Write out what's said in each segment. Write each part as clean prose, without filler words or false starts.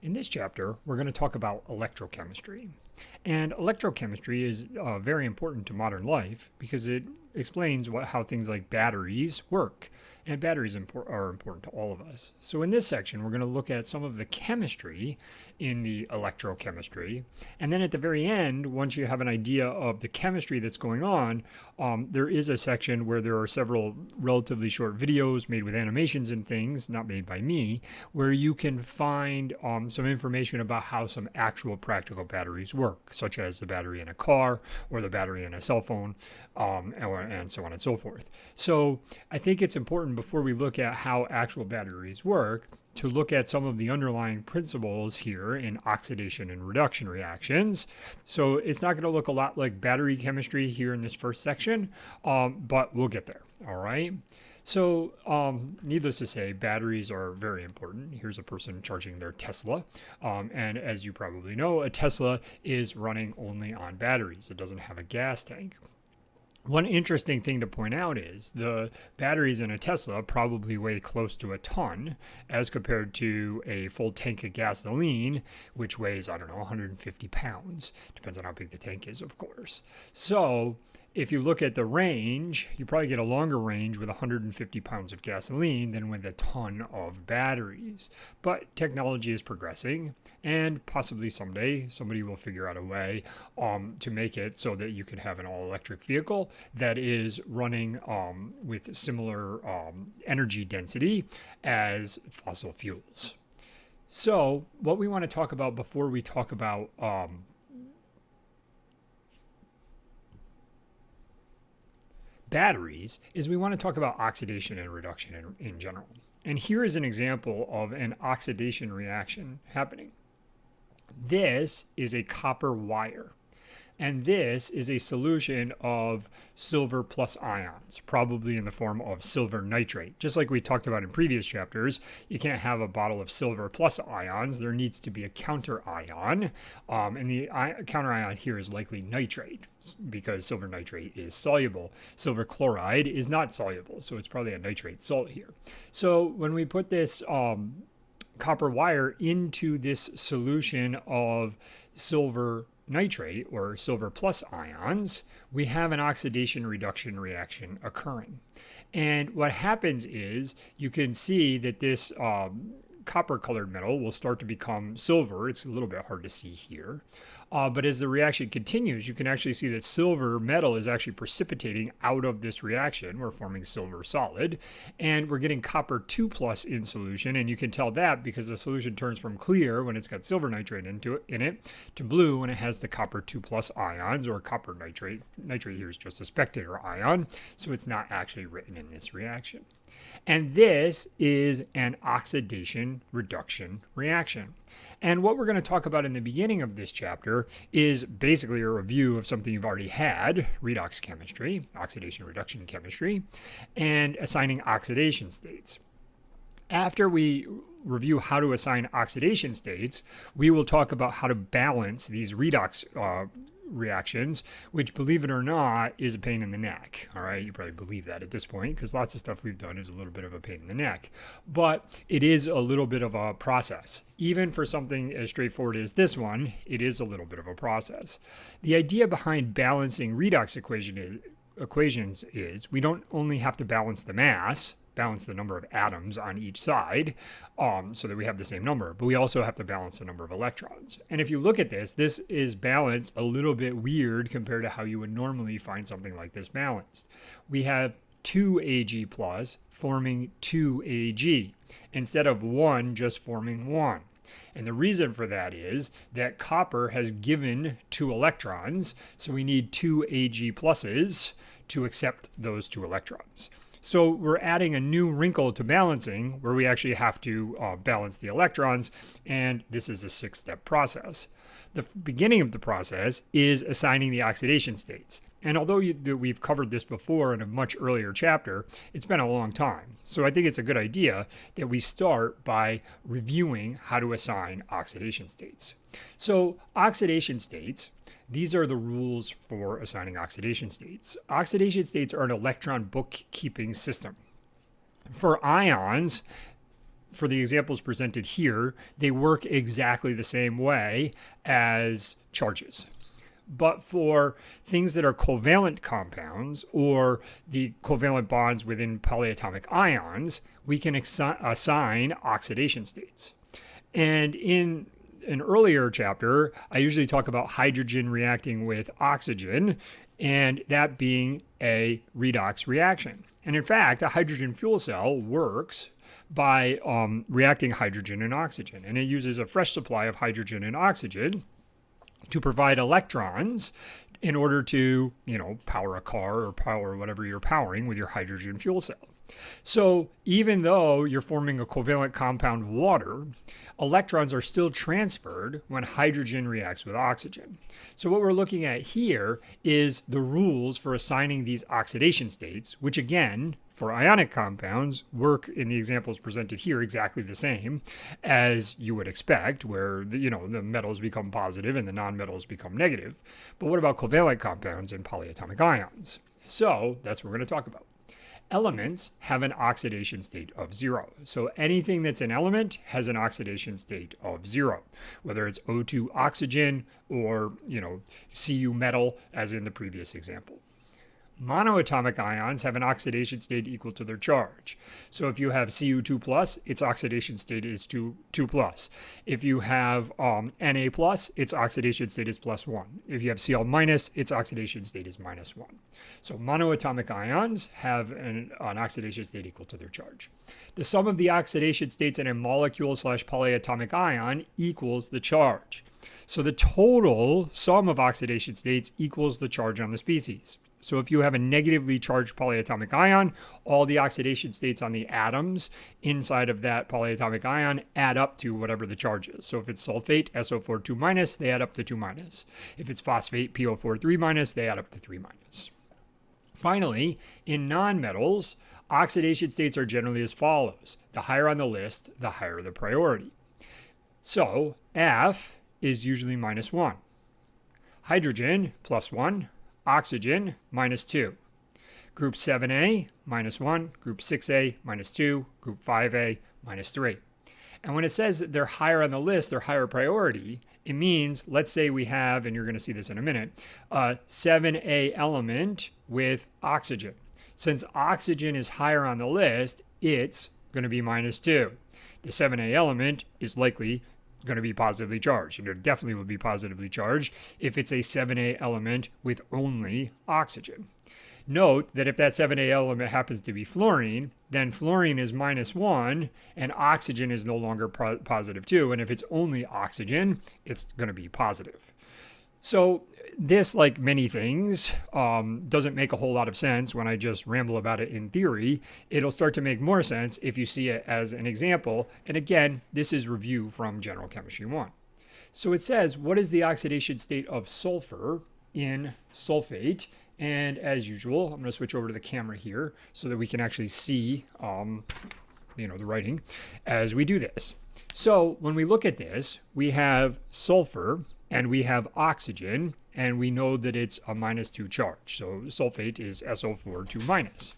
In this chapter, we're going to talk about electrochemistry. And electrochemistry is very important to modern life because it explains how things like batteries work. And batteries are important to all of us. So in this section, we're going to look at some of the chemistry in the electrochemistry. And then at the very end, once you have an idea of the chemistry that's going on, there is a section where there are several relatively short videos made with animations and things, not made by me, where you can find some information about how some actual practical batteries work, such as the battery in a car or the battery in a cell phone, and so on and so forth. So I think it's important before we look at how actual batteries work to look at some of the underlying principles here in oxidation and reduction reactions. So it's not going to look a lot like battery chemistry here in this first section, but we'll get there. All right. So needless to say, batteries are very important. Here's a person charging their Tesla. And as you probably know, a Tesla is running only on batteries. It doesn't have a gas tank. One interesting thing to point out is the batteries in a Tesla probably weigh close to a ton as compared to a full tank of gasoline, which weighs, 150 pounds. Depends on how big the tank is, of course. So if you look at the range, you probably get a longer range with 150 pounds of gasoline than with a ton of batteries. But technology is progressing, and possibly someday somebody will figure out a way to make it so that you can have an all-electric vehicle that is running with similar energy density as fossil fuels. So what we want to talk about before we talk about batteries is we want to talk about oxidation and reduction in general. And here is an example of an oxidation reaction happening. This is a copper wire. And this is a solution of silver plus ions, probably in the form of silver nitrate. Just like we talked about in previous chapters, you can't have a bottle of silver plus ions. There needs to be a counter ion. And the counter ion here is likely nitrate because silver nitrate is soluble. Silver chloride is not soluble, so it's probably a nitrate salt here. So when we put this copper wire into this solution of silver nitrate or silver plus ions, we have an oxidation reduction reaction occurring. And what happens is you can see that this copper colored metal will start to become silver. It's a little bit hard to see here. But as the reaction continues, you can actually see that silver metal is actually precipitating out of this reaction. We're forming silver solid, and we're getting copper 2 plus in solution. And you can tell that because the solution turns from clear when it's got silver nitrate in it to blue when it has the copper 2 plus ions or copper nitrate. Nitrate here is just a spectator ion, so it's not actually written in this reaction. And this is an oxidation reduction reaction. And what we're going to talk about in the beginning of this chapter is basically a review of something you've already had, redox chemistry, oxidation reduction chemistry, and assigning oxidation states. After we review how to assign oxidation states, we will talk about how to balance these redox reactions, which, believe it or not, is a pain in the neck. All right, you probably believe that at this point because lots of stuff we've done is a little bit of a pain in the neck, but it is a little bit of a process. Even for something as straightforward as this one, it is a little bit of a process. The idea behind balancing redox equations is we don't only have to balance the mass, balance the number of atoms on each side so that we have the same number, but we also have to balance the number of electrons. And if you look at this, this is balanced a little bit weird compared to how you would normally find something like this balanced. We have 2 Ag plus forming 2 Ag instead of 1 just forming 1. And the reason for that is that copper has given 2 electrons, so we need 2 Ag pluses to accept those 2 electrons. So we're adding a new wrinkle to balancing where we actually have to balance the electrons, and this is a 6-step process. The beginning of the process is assigning the oxidation states. And although we've covered this before in a much earlier chapter, it's been a long time. So I think it's a good idea that we start by reviewing how to assign oxidation states. So oxidation states, these are the rules for assigning oxidation states. Oxidation states are an electron bookkeeping system. For ions, for the examples presented here, they work exactly the same way as charges. But for things that are covalent compounds or the covalent bonds within polyatomic ions, we can assign oxidation states. And in an earlier chapter, I usually talk about hydrogen reacting with oxygen and that being a redox reaction. And in fact, a hydrogen fuel cell works by reacting hydrogen and oxygen. And it uses a fresh supply of hydrogen and oxygen to provide electrons in order to, power a car or power whatever you're powering with your hydrogen fuel cell. So even though you're forming a covalent compound water, electrons are still transferred when hydrogen reacts with oxygen. So what we're looking at here is the rules for assigning these oxidation states, which again, for ionic compounds, work in the examples presented here exactly the same as you would expect, where the metals become positive and the nonmetals become negative. But what about covalent compounds and polyatomic ions? So that's what we're going to talk about. Elements have an oxidation state of 0. So anything that's an element has an oxidation state of 0, whether it's O2 oxygen or, Cu metal, as in the previous example. Monoatomic ions have an oxidation state equal to their charge. So if you have Cu2+, its oxidation state is 2+. If you have Na+, its oxidation state is +1. If you have Cl-, its oxidation state is -1. So monoatomic ions have an oxidation state equal to their charge. The sum of the oxidation states in a molecule/polyatomic ion equals the charge. So the total sum of oxidation states equals the charge on the species. So if you have a negatively charged polyatomic ion, all the oxidation states on the atoms inside of that polyatomic ion add up to whatever the charge is. So if it's sulfate, SO4 2-, they add up to 2-. If it's phosphate, PO4 3-, they add up to 3-. Finally, in nonmetals, oxidation states are generally as follows. The higher on the list, the higher the priority. So F is usually -1. Hydrogen, +1. Oxygen, -2. Group 7A, -1. Group 6A, -2. Group 5A, -3. And when it says that they're higher on the list, they're higher priority, it means, let's say we have, and you're going to see this in a minute, a 7A element with oxygen. Since oxygen is higher on the list, it's going to be -2. The 7A element is likely going to be positively charged, and it definitely would be positively charged if it's a 7A element with only oxygen. Note that if that 7A element happens to be fluorine, then fluorine is -1 and oxygen is no longer +2, and if it's only oxygen, it's going to be positive. So this, like many things, doesn't make a whole lot of sense when I just ramble about it in theory. It'll start to make more sense if you see it as an example. And again, this is review from General Chemistry 1. So it says, what is the oxidation state of sulfur in sulfate? And as usual, I'm going to switch over to the camera here so that we can actually see the writing as we do this. So when we look at this, we have sulfur and we have oxygen, and we know that it's a -2 charge. So sulfate is SO4 2-.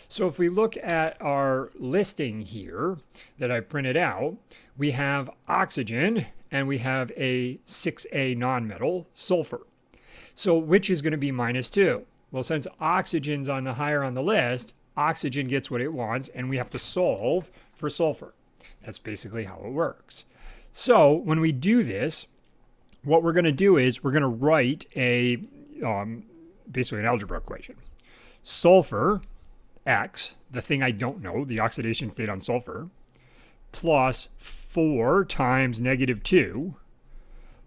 So if we look at our listing here that I printed out, we have oxygen and we have a 6A nonmetal, sulfur. So which is going to be -2? Well, since oxygen's on the higher on the list, oxygen gets what it wants, and we have to solve for sulfur. That's basically how it works. So when we do this, what we're going to do is we're going to write basically an algebra equation. Sulfur, X, the thing I don't know, the oxidation state on sulfur, plus 4 times -2,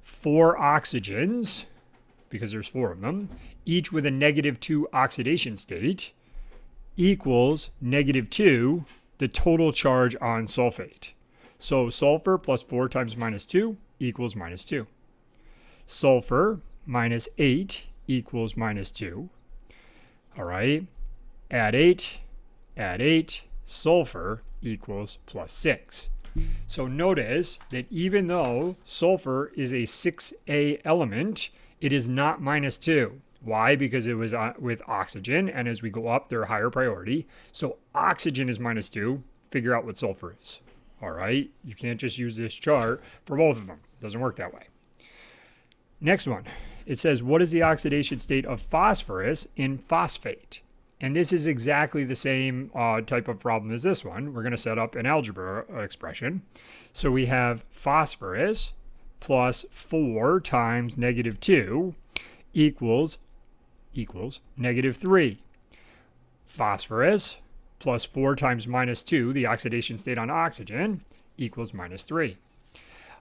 4 oxygens, because there's 4 of them, each with a -2 oxidation state, equals -2, the total charge on sulfate. So sulfur plus 4 times -2 equals -2. Sulfur minus 8 equals -2. All right, add 8, sulfur equals +6. So notice that even though sulfur is a 6A element, it is not -2. Why? Because it was with oxygen, and as we go up, they're higher priority. So oxygen is -2. Figure out what sulfur is. All right, you can't just use this chart for both of them. It doesn't work that way. Next one, it says, what is the oxidation state of phosphorus in phosphate? And this is exactly the same type of problem as this one. We're going to set up an algebra expression. So we have phosphorus plus 4 times negative 2 equals negative 3. Phosphorus plus 4 times minus 2, the oxidation state on oxygen, equals minus 3.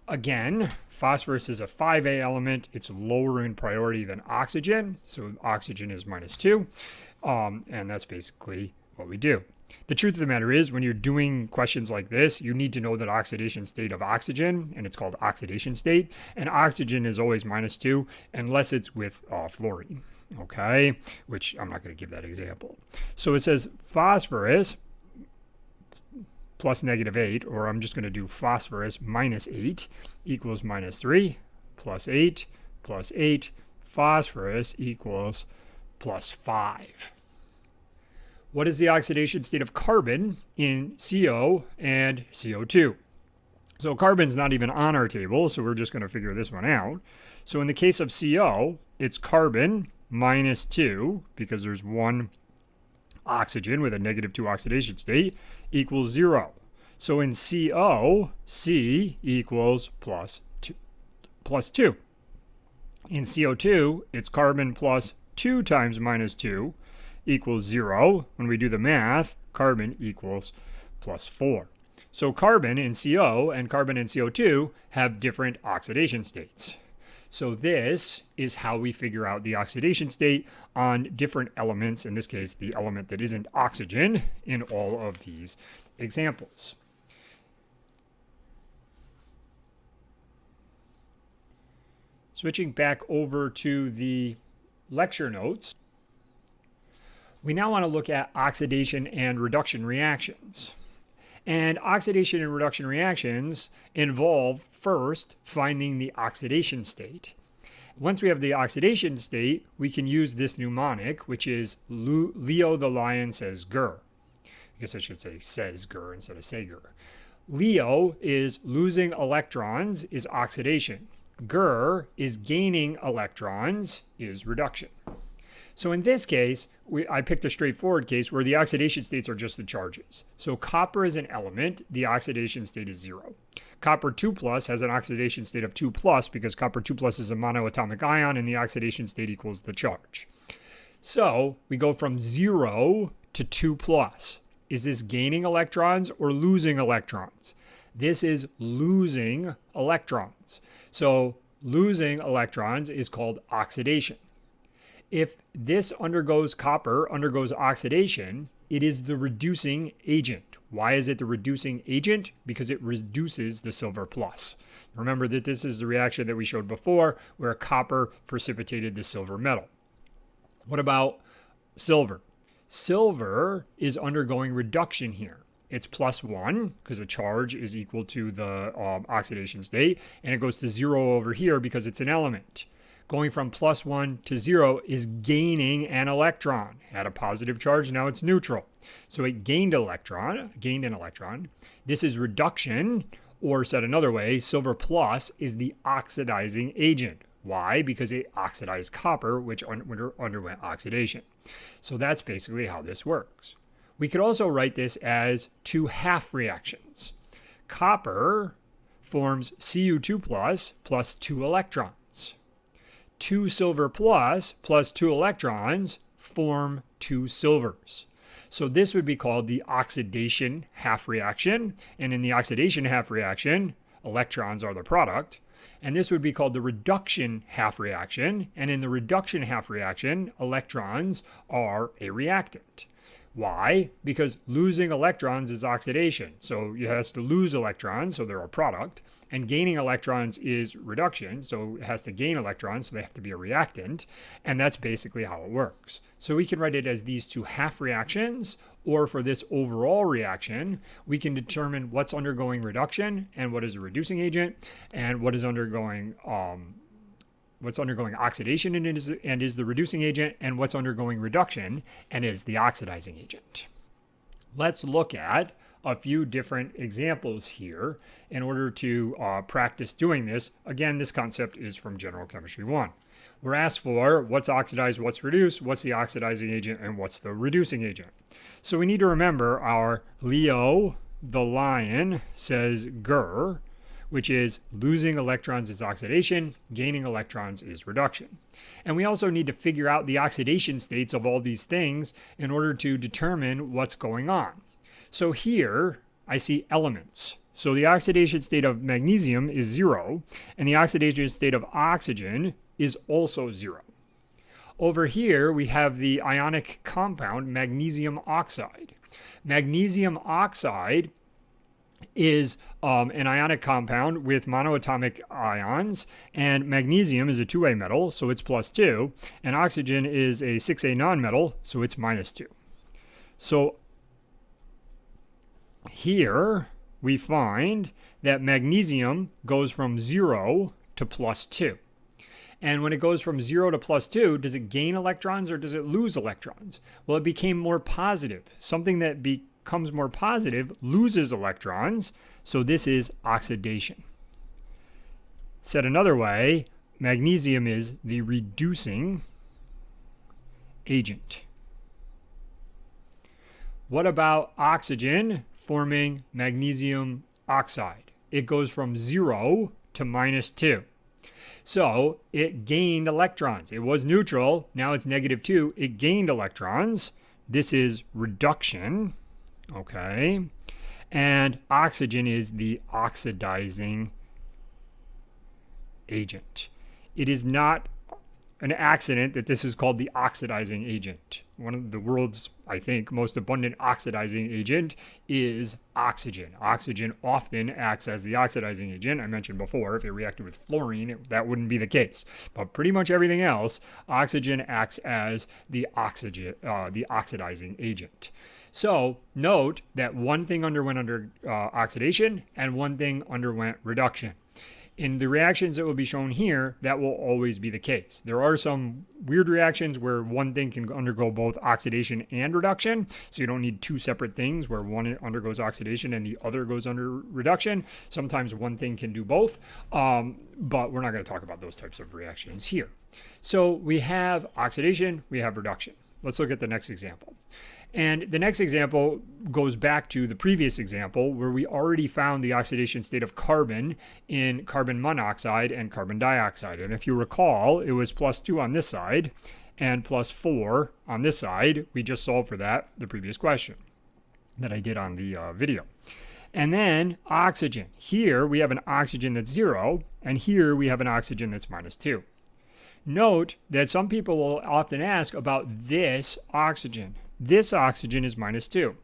Again, phosphorus is a 5A element. It's lower in priority than oxygen. So oxygen is minus 2. And that's basically what we do. The truth of the matter is, when you're doing questions like this, you need to know that oxidation state of oxygen, and it's called oxidation state, and oxygen is always minus 2 unless it's with fluorine, okay? Which I'm not going to give that example. So it says phosphorus plus negative 8, or I'm just going to do phosphorus minus 8 equals minus 3 plus 8 plus 8. Phosphorus equals plus 5. What is the oxidation state of carbon in CO and CO2? So carbon's not even on our table, so we're just going to figure this one out. So in the case of CO, it's carbon minus 2, because there's one oxygen with a negative 2 oxidation state, equals 0. So in CO, C equals plus 2. In CO2, it's carbon plus 2 times minus 2 equals 0. When we do the math, carbon equals plus 4. So carbon in CO and carbon in CO2 have different oxidation states. So this is how we figure out the oxidation state on different elements, in this case, the element that isn't oxygen, in all of these examples. Switching back over to the lecture notes, we now want to look at oxidation and reduction reactions. And oxidation and reduction reactions involve first finding the oxidation state. Once we have the oxidation state, we can use this mnemonic, which is Leo the lion says grr. I guess I should say says grr instead of say grr. Leo is losing electrons, is oxidation. Grr is gaining electrons, is reduction. So in this case, I picked a straightforward case where the oxidation states are just the charges. So copper is an element, the oxidation state is 0. Copper 2 plus has an oxidation state of 2 plus because copper 2 plus is a monoatomic ion and the oxidation state equals the charge. So we go from 0 to 2 plus. Is this gaining electrons or losing electrons? This is losing electrons. So losing electrons is called oxidation. If this copper undergoes oxidation, it is the reducing agent. Why is it the reducing agent? Because it reduces the silver plus. Remember that this is the reaction that we showed before where copper precipitated the silver metal. What about silver? Silver is undergoing reduction here. It's plus 1 because the charge is equal to the oxidation state, and it goes to 0 over here because it's an element. Going from plus 1 to 0 is gaining an electron. Had a positive charge, now it's neutral. So it gained an electron. This is reduction, or said another way, silver plus is the oxidizing agent. Why? Because it oxidized copper, which underwent oxidation. So that's basically how this works. We could also write this as two half reactions. Copper forms Cu2 plus 2 electrons. 2 silver plus 2 electrons form 2 silvers. So this would be called the oxidation half reaction. And in the oxidation half reaction, electrons are the product. And this would be called the reduction half reaction. And in the reduction half reaction, electrons are a reactant. Why? Because losing electrons is oxidation. So it has to lose electrons, so they're a product. And gaining electrons is reduction, so it has to gain electrons, so they have to be a reactant. And that's basically how it works. So we can write it as these two half reactions, or for this overall reaction, we can determine what's undergoing reduction and what is a reducing agent, and what is undergoing oxidation and is the reducing agent, and what's undergoing reduction and is the oxidizing agent. Let's look at a few different examples here in order to practice doing this. Again, this concept is from General Chemistry 1. We're asked for what's oxidized, what's reduced, what's the oxidizing agent, and what's the reducing agent. So we need to remember our Leo the lion says Gur, which is losing electrons is oxidation, gaining electrons is reduction. And we also need to figure out the oxidation states of all these things in order to determine what's going on. So here I see elements. So the oxidation state of magnesium is 0, and the oxidation state of oxygen is also 0. Over here we have the ionic compound magnesium oxide. Magnesium oxide is an ionic compound with monoatomic ions, and magnesium is a 2A metal, so it's +2, and oxygen is a 6A nonmetal, so it's -2. So here we find that magnesium goes from 0 to +2. And when it goes from 0 to +2, does it gain electrons or does it lose electrons? Well, it became more positive. Something that becomes more positive loses electrons, so this is oxidation. Said another way, magnesium is the reducing agent. What about oxygen forming magnesium oxide? It goes from 0 to -2. So it gained electrons. It was neutral. Now it's -2. It gained electrons. This is reduction. Okay. And oxygen is the oxidizing agent. It is not an accident that this is called the oxidizing agent. One of the world's, I think, most abundant oxidizing agent is oxygen. Oxygen often acts as the oxidizing agent. I mentioned before, if it reacted with fluorine, that wouldn't be the case. But pretty much everything else, oxygen acts as the oxidizing agent. So note that one thing underwent oxidation and one thing underwent reduction. In the reactions that will be shown here, that will always be the case. There are some weird reactions where one thing can undergo both oxidation and reduction, so you don't need two separate things where one undergoes oxidation and the other goes under reduction. Sometimes one thing can do both, but we're not going to talk about those types of reactions here. So we have oxidation, we have reduction. Let's look at the next example. And the next example goes back to the previous example where we already found the oxidation state of carbon in carbon monoxide and carbon dioxide. And if you recall, it was +2 on this side and +4 on this side. We just solved for that, the previous question that I did on the video. And then oxygen. Here we have an oxygen that's 0, and here we have an oxygen that's -2. Note that some people will often ask about this oxygen. This oxygen is -2.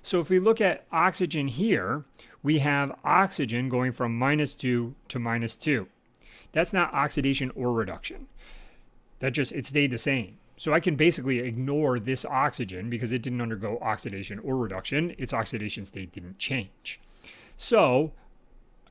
So if we look at oxygen here, we have oxygen going from -2 to -2. That's not oxidation or reduction. It stayed the same. So I can basically ignore this oxygen because it didn't undergo oxidation or reduction. Its oxidation state didn't change. So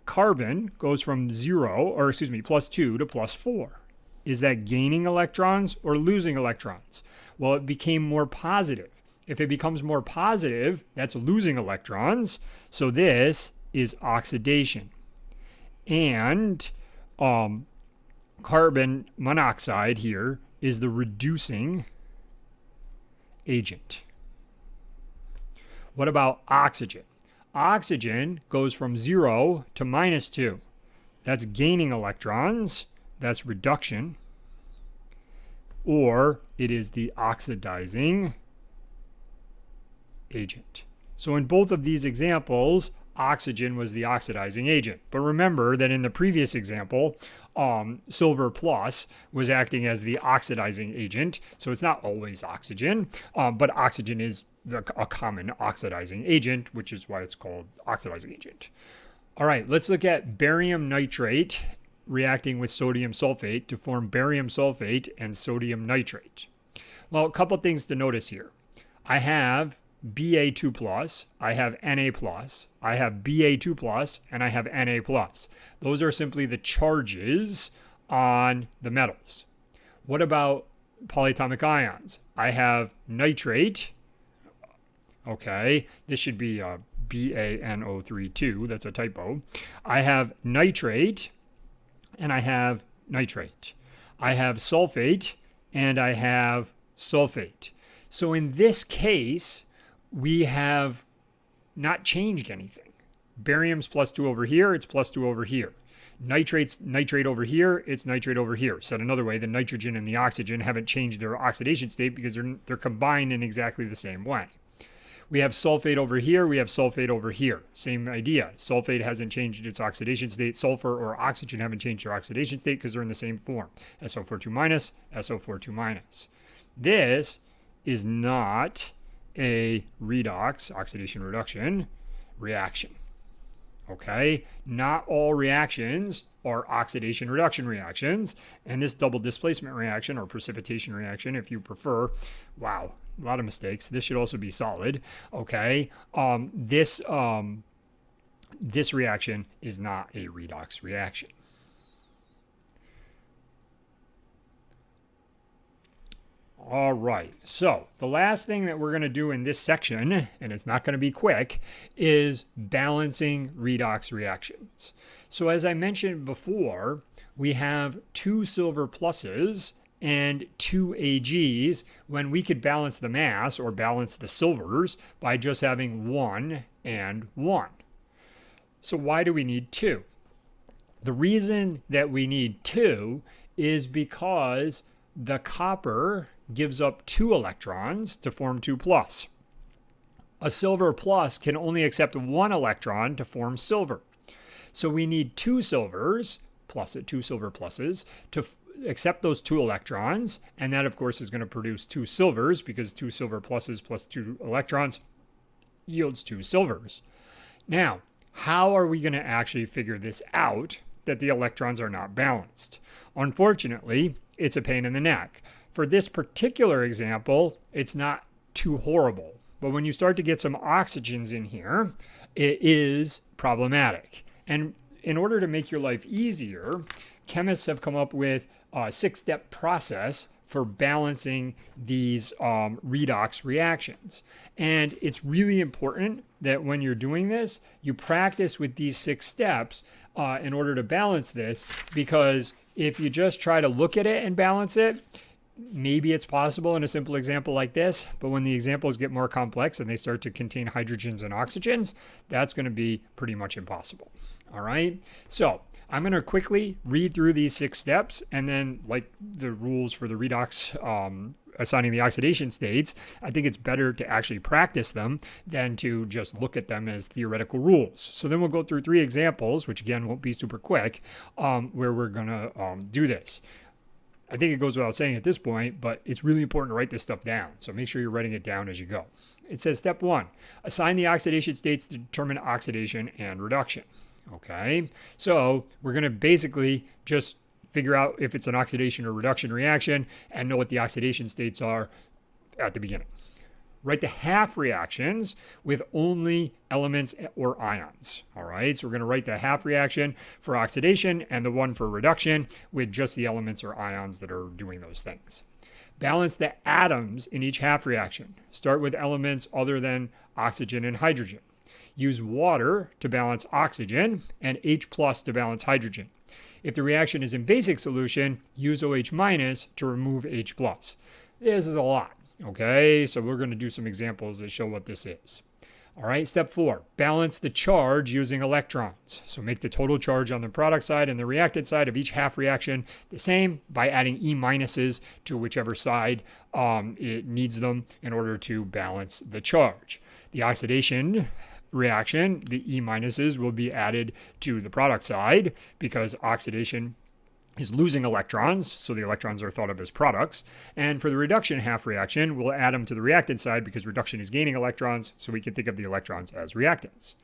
carbon goes from +2 to +4. Is that gaining electrons or losing electrons? Well, it became more positive. If it becomes more positive, that's losing electrons. So this is oxidation. And carbon monoxide here is the reducing agent. What about oxygen? Oxygen goes from 0 to -2. That's gaining electrons. That's reduction. Or it is the oxidizing agent. So in both of these examples, oxygen was the oxidizing agent. But remember that in the previous example, silver plus was acting as the oxidizing agent. So it's not always oxygen, but oxygen is a common oxidizing agent, which is why it's called oxidizing agent. All right, let's look at barium nitrate reacting with sodium sulfate to form barium sulfate and sodium nitrate. Well, a couple things to notice here. I have Ba2 plus, I have Na plus, I have Ba2 plus, and I have Na plus. Those are simply the charges on the metals. What about polyatomic ions? I have nitrate. Okay, this should be BaNO32, that's a typo. I have nitrate, and I have nitrate. I have sulfate, and I have sulfate. So in this case, we have not changed anything. Barium's +2 over here, it's +2 over here. Nitrate's nitrate over here, it's nitrate over here. Said another way, the nitrogen and the oxygen haven't changed their oxidation state because they're combined in exactly the same way. We have sulfate over here, we have sulfate over here. Same idea. Sulfate hasn't changed its oxidation state. Sulfur or oxygen haven't changed their oxidation state because they're in the same form. SO42 minus, SO42 minus. This is not a redox, oxidation reduction reaction. Okay, not all reactions are oxidation reduction reactions, and this double displacement reaction or precipitation reaction, if you prefer, wow, a lot of mistakes. This should also be solid. Okay, this reaction is not a redox reaction. All right, so the last thing that we're going to do in this section, and it's not going to be quick, is balancing redox reactions. So as I mentioned before, we have 2 silver pluses and 2 Ags when we could balance the mass or balance the silvers by just having 1 and 1. So why do we need 2? The reason that we need 2 is because the copper gives up 2 electrons to form 2 plus. A silver plus can only accept 1 electron to form silver. So we need 2 silvers, 2 silver pluses, to accept those 2 electrons. And that, of course, is going to produce 2 silvers because 2 silver pluses plus 2 electrons yields 2 silvers. Now, how are we going to actually figure this out that the electrons are not balanced? Unfortunately, it's a pain in the neck. For this particular example, it's not too horrible. But when you start to get some oxygens in here, it is problematic. And in order to make your life easier, chemists have come up with a 6-step process for balancing these redox reactions. And it's really important that when you're doing this, you practice with these 6 steps in order to balance this, because if you just try to look at it and balance it, maybe it's possible in a simple example like this, but when the examples get more complex and they start to contain hydrogens and oxygens, that's going to be pretty much impossible. All right, so I'm going to quickly read through these 6 steps, and then, like the rules for the redox assigning the oxidation states, I think it's better to actually practice them than to just look at them as theoretical rules. So then we'll go through 3 examples, which again won't be super quick, where we're going to do this. I think it goes without saying at this point, but it's really important to write this stuff down. So make sure you're writing it down as you go. It says step 1, assign the oxidation states to determine oxidation and reduction. Okay, so we're going to basically just figure out if it's an oxidation or reduction reaction and know what the oxidation states are at the beginning. Write the half reactions with only elements or ions. All right, so we're going to write the half reaction for oxidation and the one for reduction with just the elements or ions that are doing those things. Balance the atoms in each half reaction. Start with elements other than oxygen and hydrogen. Use water to balance oxygen and H plus to balance hydrogen. If the reaction is in basic solution, use OH minus to remove H plus. This is a lot. Okay, so we're going to do some examples that show what this is. All right, step 4, balance the charge using electrons. So make the total charge on the product side and the reactant side of each half reaction the same by adding E minuses to whichever side it needs them in order to balance the charge. The oxidation reaction, the E minuses will be added to the product side because oxidation is losing electrons, so the electrons are thought of as products. And for the reduction half reaction, we'll add them to the reactant side because reduction is gaining electrons, so we can think of the electrons as reactants.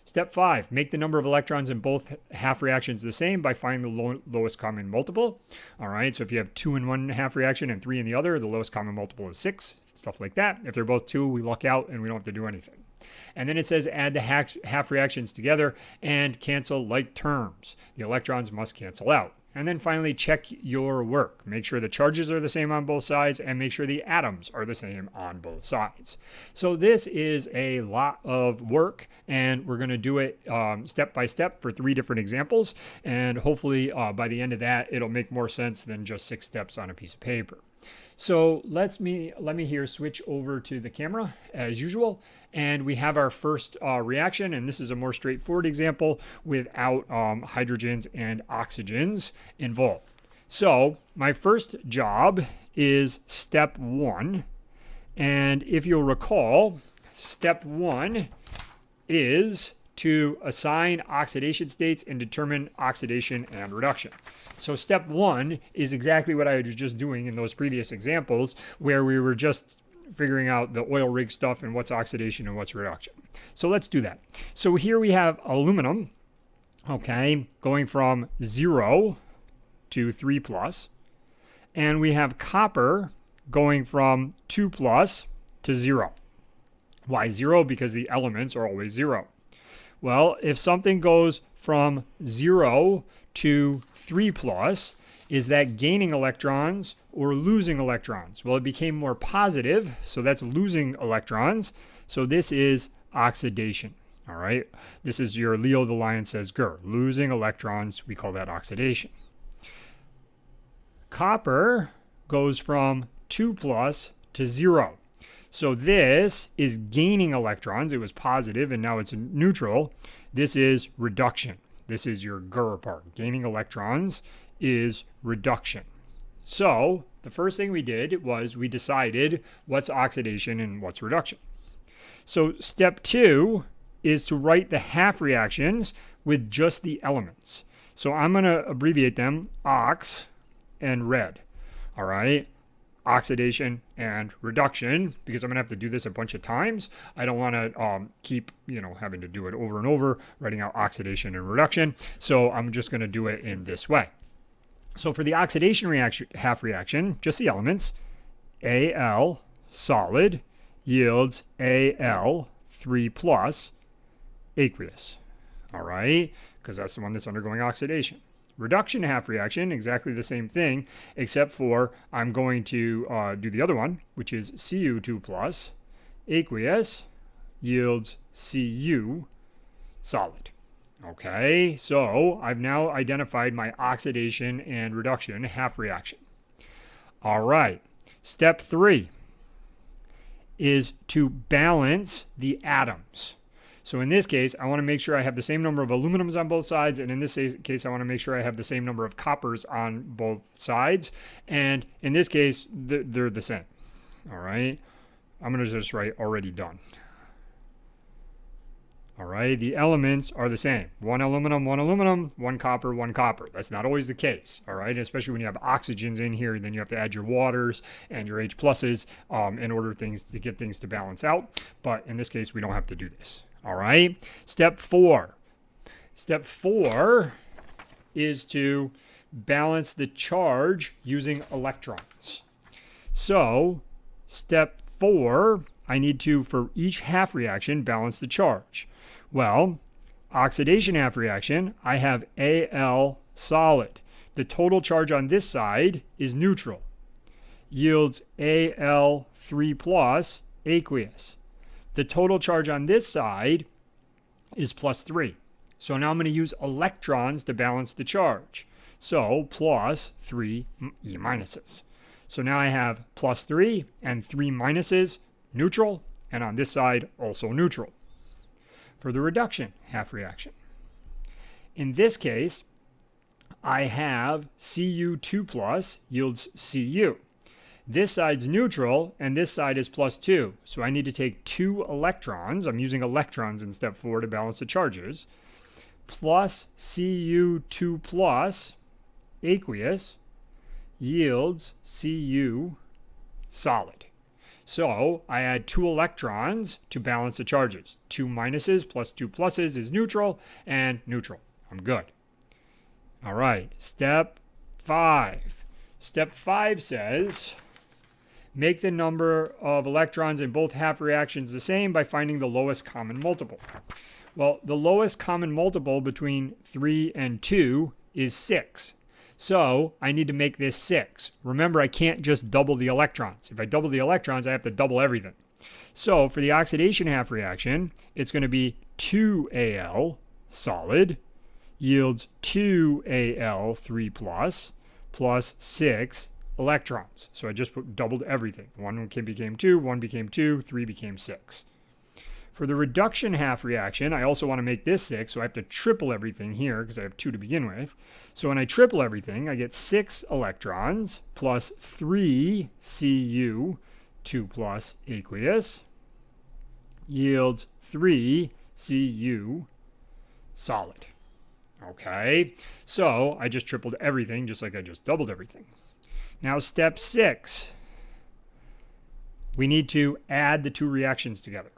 Step 5, make the number of electrons in both half reactions the same by finding the lowest common multiple. All right, so if you have 2 in one half reaction and 3 in the other, the lowest common multiple is 6, stuff like that. If they're both 2, we luck out and we don't have to do anything. And then it says add the half reactions together and cancel like terms. The electrons must cancel out. And then finally, check your work. Make sure the charges are the same on both sides and make sure the atoms are the same on both sides. So this is a lot of work, and we're going to do it step by step for 3 different examples. And hopefully by the end of that, it'll make more sense than just 6 steps on a piece of paper. So let me here switch over to the camera as usual, and we have our first reaction, and this is a more straightforward example without hydrogens and oxygens involved. So my first job is step 1, and if you'll recall, step 1 is to assign oxidation states and determine oxidation and reduction. So step 1 is exactly what I was just doing in those previous examples, where we were just figuring out the oil rig stuff and what's oxidation and what's reduction. So let's do that. So here we have aluminum, okay, going from 0 to 3 plus, and we have copper going from 2 plus to 0. Why 0? Because the elements are always 0. Well, if something goes from 0 to 3 plus, is that gaining electrons or losing electrons? Well, it became more positive, so that's losing electrons. So this is oxidation. All right. This is your Leo the Lion says grr. Losing electrons, we call that oxidation. Copper goes from 2 plus to 0. So this is gaining electrons. It was positive and now it's neutral. This is reduction. This is your grr part. Gaining electrons is reduction. So the first thing we did was we decided what's oxidation and what's reduction. So step 2 is to write the half reactions with just the elements. So I'm going to abbreviate them ox and red. All right. Oxidation and reduction, because I'm going to have to do this a bunch of times. I don't want to keep, having to do it over and over, writing out oxidation and reduction. So I'm just going to do it in this way. So for the oxidation reaction, half reaction, just the elements, Al solid yields Al 3 plus aqueous. All right, because that's the one that's undergoing oxidation. Reduction half reaction, exactly the same thing, except for I'm going to do the other one, which is Cu2 plus aqueous yields Cu solid. Okay, so I've now identified my oxidation and reduction half reaction. All right, step 3 is to balance the atoms. So in this case, I want to make sure I have the same number of aluminums on both sides. And in this case, I want to make sure I have the same number of coppers on both sides. And in this case, they're the same. All right. I'm going to just write already done. All right. The elements are the same. 1 aluminum, 1 copper, 1 copper. That's not always the case. All right. Especially when you have oxygens in here, then you have to add your waters and your H pluses in order to get things to balance out. But in this case, we don't have to do this. All right. Step 4. Step 4 is to balance the charge using electrons. So step 4, I need to, for each half reaction, balance the charge. Well, oxidation half reaction, I have Al solid. The total charge on this side is neutral. Yields Al 3 plus aqueous. The total charge on this side is plus 3. So now I'm going to use electrons to balance the charge. So plus 3 E minuses. So now I have plus 3 and 3 minuses, neutral, and on this side also neutral. For the reduction half reaction. In this case, I have Cu2 plus yields Cu. This side's neutral, and this side is plus 2. So I need to take 2 electrons. I'm using electrons in step 4 to balance the charges. Plus Cu2 plus aqueous yields Cu solid. So I add 2 electrons to balance the charges. 2 minuses plus 2 pluses is neutral, and neutral. I'm good. All right, step 5. Step 5 says, make the number of electrons in both half reactions the same by finding the lowest common multiple. Well, the lowest common multiple between 3 and 2 is 6. So I need to make this 6. Remember, I can't just double the electrons. If I double the electrons, I have to double everything. So for the oxidation half reaction, it's going to be 2Al solid yields 2Al3 plus 6 electrons. So I just doubled everything. 1 became 2, 1 became 2, 3 became 6. For the reduction half reaction, I also want to make this 6, so I have to triple everything here because I have 2 to begin with. So when I triple everything, I get 6 electrons plus 3 Cu 2 aqueous yields 3 Cu solid. Okay, so I just tripled everything just like I just doubled everything. Now step 6, we need to add the 2 reactions together.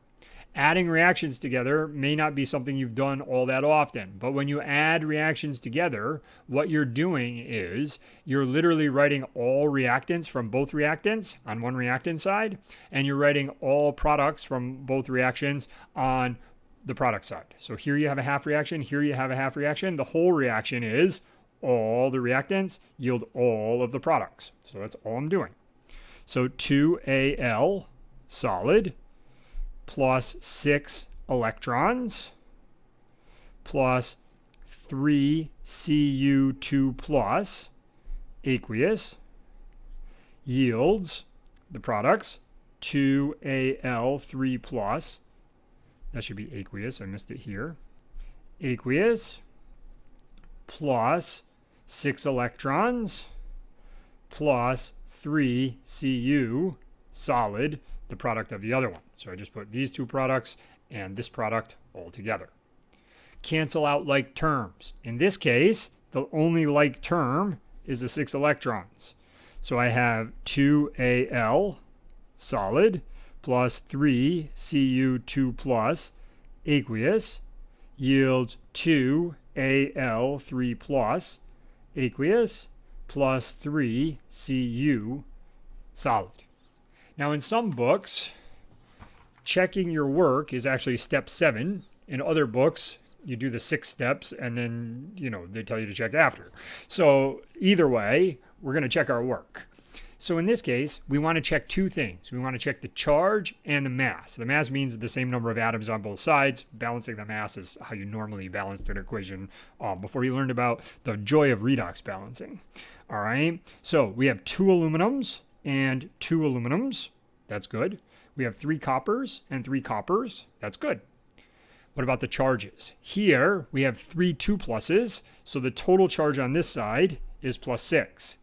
Adding reactions together may not be something you've done all that often, but when you add reactions together, what you're doing is you're literally writing all reactants from both reactants on one reactant side, and you're writing all products from both reactions on the product side. So here you have a half reaction, here you have a half reaction. The whole reaction is all the reactants yield all of the products. So that's all I'm doing. So 2Al solid plus 6 electrons plus 3 Cu2 aqueous yields the products 2Al3 that should be aqueous, I missed it here, aqueous plus 6 electrons plus 3 Cu solid, the product of the other one. So I just put these 2 products and this product all together. Cancel out like terms. In this case, the only like term is the 6 electrons. So I have 2Al solid plus 3 Cu2 aqueous yields 2Al3 aqueous plus 3 Cu solid. Now in some books, checking your work is actually step 7. In other books, you do the 6 steps and then, they tell you to check after. So either way, we're going to check our work. So in this case, we want to check 2 things. We want to check the charge and the mass. The mass means the same number of atoms on both sides. Balancing the mass is how you normally balanced an equation before you learned about the joy of redox balancing. All right, so we have 2 aluminums and 2 aluminums. That's good. We have 3 coppers and 3 coppers. That's good. What about the charges? Here we have 3 2+, so the total charge on this side is plus 6.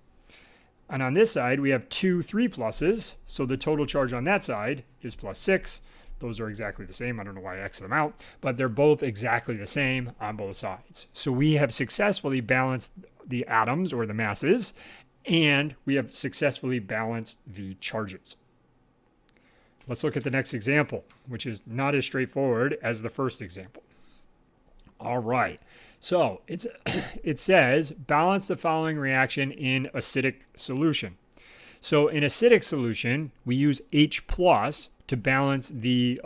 And on this side we have 2 3+, so the total charge on that side is plus 6. Those are exactly the same. I don't know why I X'd them out, but they're both exactly the same on both sides. So we have successfully balanced the atoms or the masses, and we have successfully balanced the charges. Let's look at the next example, which is not as straightforward as the first example. All right, so it says balance the following reaction in acidic solution. So in acidic solution, we use H+ to balance the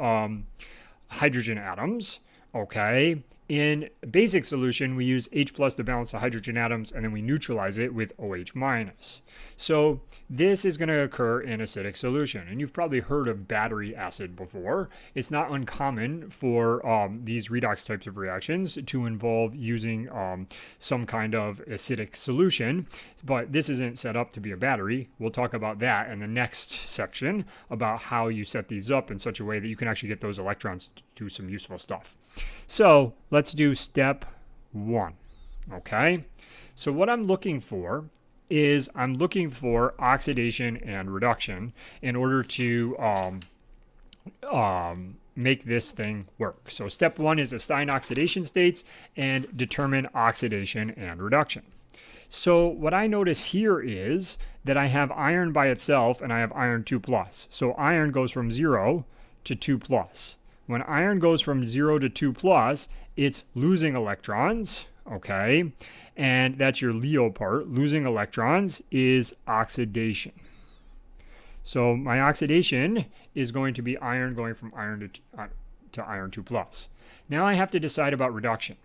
hydrogen atoms, okay? In basic solution, we use H+ to balance the hydrogen atoms, and then we neutralize it with OH-. So this is going to occur in acidic solution. And you've probably heard of battery acid before. It's not uncommon for these redox types of reactions to involve using some kind of acidic solution, but this isn't set up to be a battery. We'll talk about that in the next section about how you set these up in such a way that you can actually get those electrons to do some useful stuff. So let's do step 1. Okay, so what I'm looking for is I'm looking for oxidation and reduction in order to make this thing work. So step 1 is assign oxidation states and determine oxidation and reduction. So what I notice here is that I have iron by itself and I have iron 2+. So iron goes from 0 to 2+. When iron goes from 0 to 2+, it's losing electrons, okay? And that's your Leo part. Losing electrons is oxidation. So my oxidation is going to be iron going from iron to iron 2+. Now I have to decide about reduction.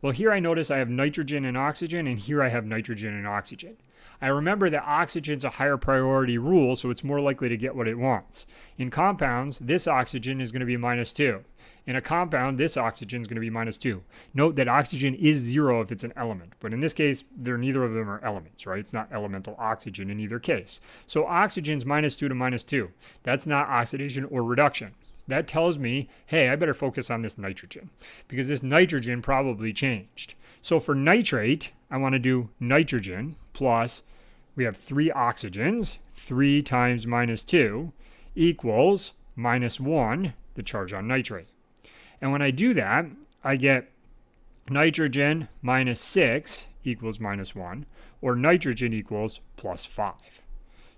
Well, here I notice I have nitrogen and oxygen, and here I have nitrogen and oxygen. I remember that oxygen's a higher priority rule, so it's more likely to get what it wants. In compounds, this oxygen is going to be -2. In a compound, this oxygen is going to be -2. Note that oxygen is 0 if it's an element, but in this case, neither of them are elements, right? It's not elemental oxygen in either case. So oxygen's -2 to -2. That's not oxidation or reduction. That tells me, hey, I better focus on this nitrogen because this nitrogen probably changed. So for nitrate, I want to do nitrogen plus, we have 3 oxygens, 3 times -2 equals -1, the charge on nitrate. And when I do that, I get nitrogen -6 equals -1, or nitrogen equals +5.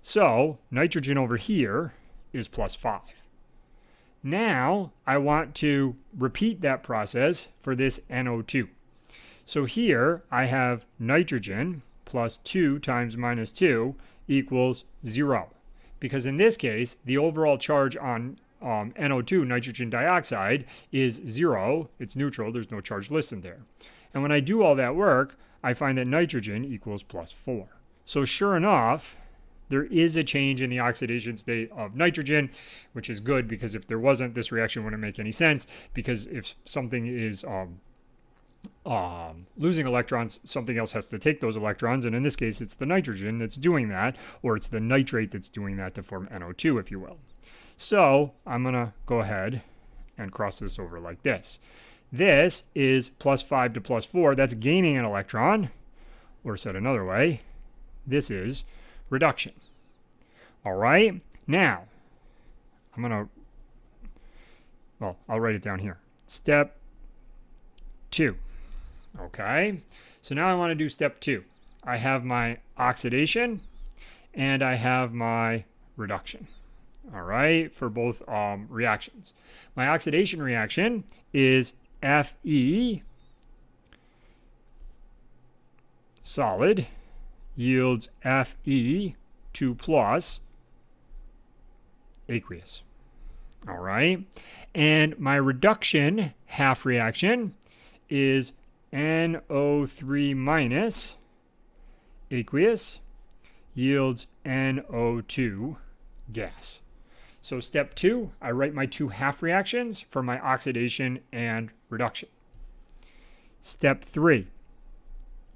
So nitrogen over here is +5. Now I want to repeat that process for this NO2. So here I have nitrogen plus 2 times -2 equals 0. Because in this case, the overall charge on NO2, nitrogen dioxide, is 0. It's neutral. There's no charge listed there. And when I do all that work, I find that nitrogen equals +4. So sure enough, there is a change in the oxidation state of nitrogen, which is good because if there wasn't, this reaction wouldn't make any sense, because if something is losing electrons, something else has to take those electrons, and in this case it's the nitrogen that's doing that, or it's the nitrate that's doing that to form NO2, if you will. So I'm going to go ahead and cross this over like this. This is +5 to +4. That's gaining an electron, or said another way, this is reduction. All right, now I'll write it down here. Step 2. Okay, so now I want to do step 2. I have my oxidation and I have my reduction. All right, for both reactions. My oxidation reaction is Fe solid yields Fe2+ aqueous. All right, and my reduction half reaction is NO3- aqueous yields NO2 gas. So step 2, I write my 2 half reactions for my oxidation and reduction. Step 3.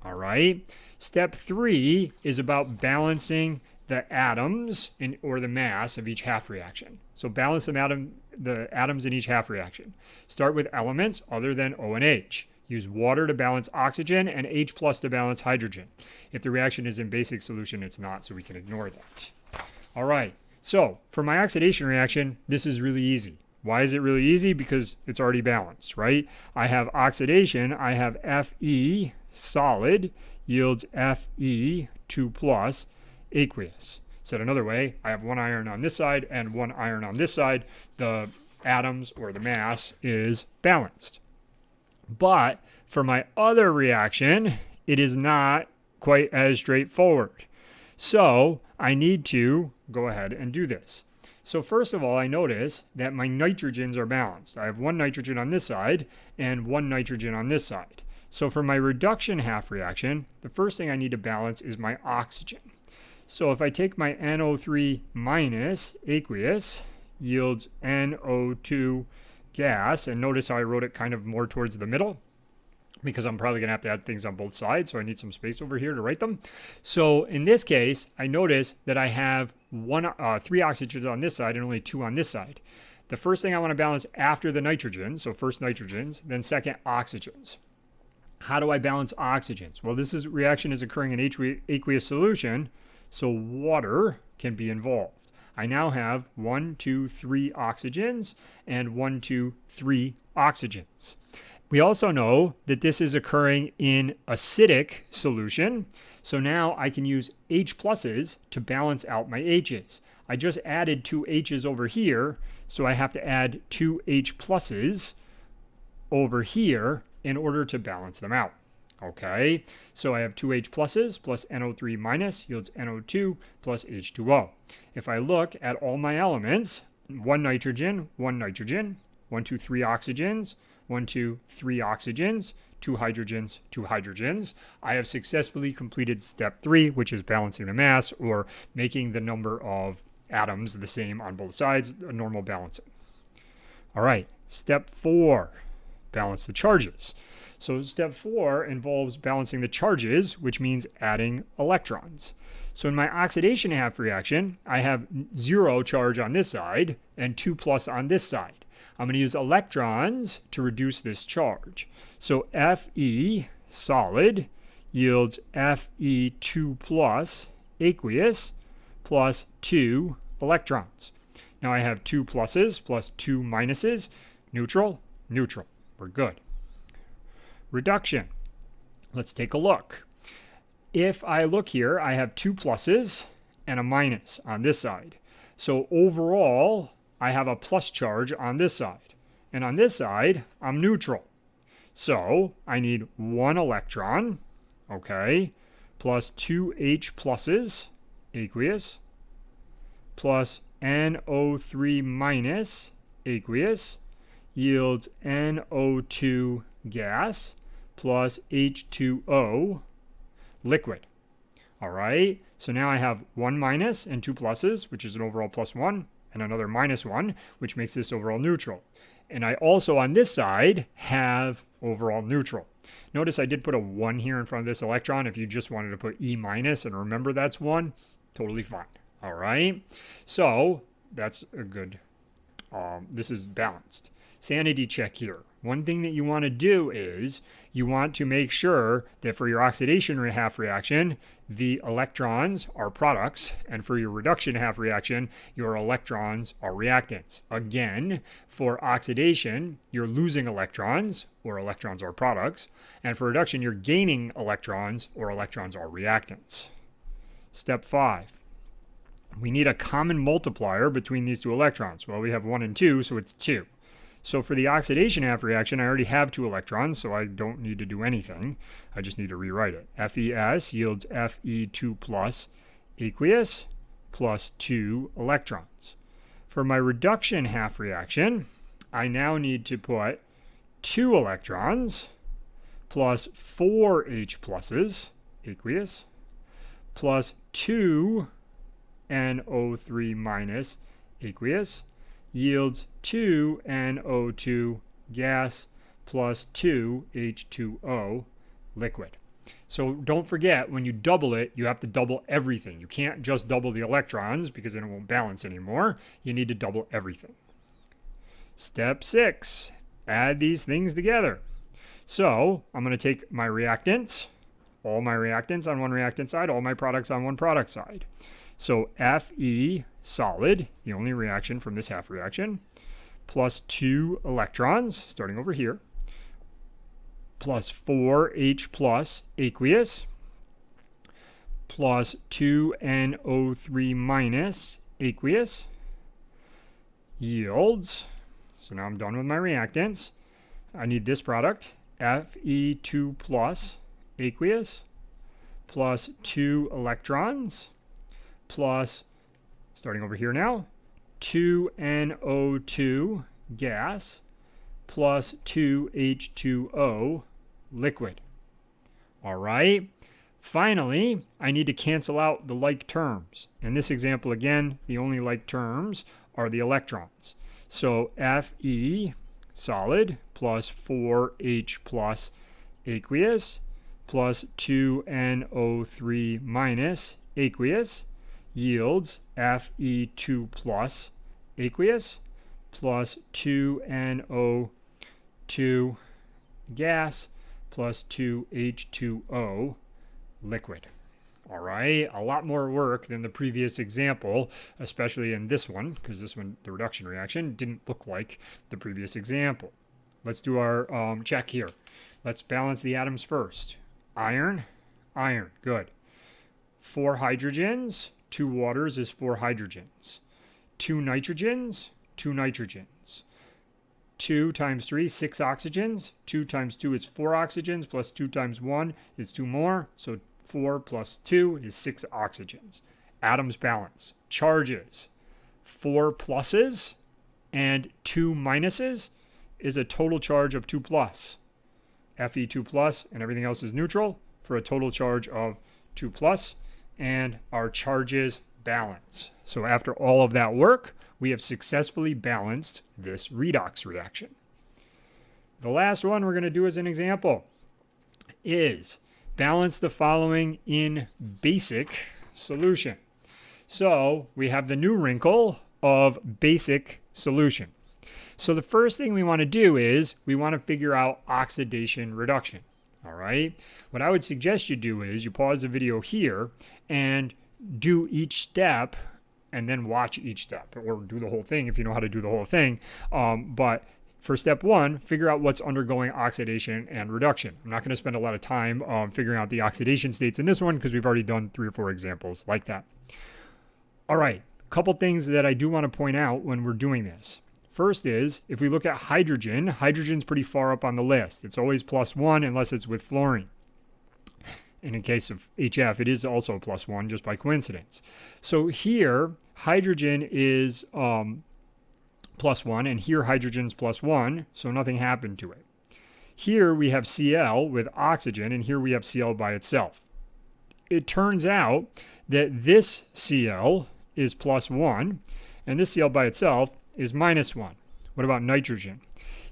All right. Step 3 is about balancing the atoms or the mass of each half reaction. So balance the atoms in each half reaction. Start with elements other than O and H. Use water to balance oxygen and H+ to balance hydrogen. If the reaction is in basic solution, it's not, so we can ignore that. All right. So for my oxidation reaction, this is really easy. Why is it really easy? Because it's already balanced, right? I have oxidation. I have Fe solid yields Fe2+ aqueous. Said another way, I have 1 iron on this side and 1 iron on this side. The atoms or the mass is balanced. But for my other reaction, it is not quite as straightforward. So I need to go ahead and do this. So first of all, I notice that my nitrogens are balanced. I have 1 nitrogen on this side and 1 nitrogen on this side. So for my reduction half reaction, the first thing I need to balance is my oxygen. So if I take my NO3- aqueous yields NO2 gas, and notice how I wrote it kind of more towards the middle, because I'm probably going to have to add things on both sides, so I need some space over here to write them. So in this case, I notice that I have 3 oxygens on this side and only 2 on this side. The first thing I want to balance after the nitrogen, so first nitrogens, then second oxygens. How do I balance oxygens? Well, this reaction is occurring in aqueous solution, so water can be involved. I now have 1, 2, 3 oxygens and 1, 2, 3 oxygens. We also know that this is occurring in acidic solution, so now I can use H+ to balance out my H's. I just added 2 H's over here, so I have to add 2 H+ over here in order to balance them out. Okay, so I have 2 H+ plus NO3- yields NO2 plus H2O. If I look at all my elements, 1 nitrogen, 1 nitrogen, 1, 2, 3 oxygens, 1, 2, 3 oxygens, 2 hydrogens, 2 hydrogens. I have successfully completed step 3, which is balancing the mass or making the number of atoms the same on both sides, a normal balancing. All right, step 4, balance the charges. So step 4 involves balancing the charges, which means adding electrons. So in my oxidation half reaction, I have 0 charge on this side and 2 plus on this side. I'm going to use electrons to reduce this charge. So Fe solid yields Fe2 plus aqueous plus 2 electrons. Now I have 2 pluses plus 2 minuses. Neutral, neutral. We're good. Reduction. Let's take a look. If I look here, I have 2 pluses and a minus on this side. So overall, I have a plus charge on this side. And on this side, I'm neutral. So I need 1 electron, okay, plus 2 H pluses, aqueous, plus NO3 minus, aqueous, yields NO2 gas, plus H2O, liquid. All right, so now I have 1 minus and 2 pluses, which is an overall plus 1, and another minus 1, which makes this overall neutral. And I also, on this side, have overall neutral. Notice I did put a 1 here in front of this electron. If you just wanted to put E minus and remember that's 1, totally fine. All right, so that's a good, this is balanced. Sanity check here. One thing that you want to do is you want to make sure that for your oxidation half reaction, the electrons are products, and for your reduction half reaction, your electrons are reactants. Again, for oxidation, you're losing electrons, or electrons are products, and for reduction, you're gaining electrons, or electrons are reactants. Step 5. We need a common multiplier between these two electrons. Well, we have 1 and 2, so it's 2. So for the oxidation half reaction, I already have 2 electrons, so I don't need to do anything. I just need to rewrite it. FeS yields Fe2 plus aqueous plus 2 electrons. For my reduction half reaction, I now need to put 2 electrons plus 4 H pluses, aqueous, plus 2 NO3 minus, aqueous, yields 2 NO2 gas plus 2 H2O liquid. So don't forget, when you double it, you have to double everything. You can't just double the electrons because then it won't balance anymore. You need to double everything. Step 6, add these things together. So I'm going to take my reactants, all my reactants on one reactant side, all my products on one product side. So Fe solid, the only reaction from this half reaction, plus 2 electrons, starting over here, plus 4 H plus aqueous, plus 2 NO3 minus aqueous, yields, so now I'm done with my reactants. I need this product, Fe2 plus aqueous, plus 2 electrons, plus, starting over here now, 2 NO2 gas plus 2 H2O liquid. All right. Finally, I need to cancel out the like terms. In this example, again, the only like terms are the electrons. So Fe solid plus 4H plus aqueous plus 2 NO3 minus aqueous yields Fe2 plus aqueous plus 2 NO2 gas plus 2 H2O liquid. All right, a lot more work than the previous example, especially in this one, because this one, the reduction reaction, didn't look like the previous example. Let's do our check here. Let's balance the atoms first. Iron, iron, good. 4 hydrogens, 2 waters is 4 hydrogens. 2 nitrogens, 2 nitrogens. 2 times 3, 6 oxygens. 2 times 2 is 4 oxygens, plus 2 times 1 is 2 more. So 4 plus 2 is 6 oxygens. Atoms balance. Charges. 4 pluses and 2 minuses is a total charge of 2 plus. Fe2 plus, and everything else is neutral for a total charge of 2 plus, and our charges balance. So after all of that work, we have successfully balanced this redox reaction. The last one we're going to do as an example is balance the following in basic solution. So we have the new wrinkle of basic solution. So the first thing we want to do is we want to figure out oxidation reduction. All right. What I would suggest you do is you pause the video here and do each step and then watch each step, or do the whole thing if you know how to do the whole thing. But for step one, figure out what's undergoing oxidation and reduction. I'm not going to spend a lot of time figuring out the oxidation states in this one because we've already done 3 or 4 examples like that. All right, a couple things that I do want to point out when we're doing this. First is, if we look at hydrogen, hydrogen's pretty far up on the list. It's always +1 unless it's with fluorine. And in case of HF, it is also +1 just by coincidence. So here, hydrogen is +1, and here hydrogen's +1, so nothing happened to it. Here we have Cl with oxygen, and here we have Cl by itself. It turns out that this Cl is +1, and this Cl by itself is -1. What about nitrogen?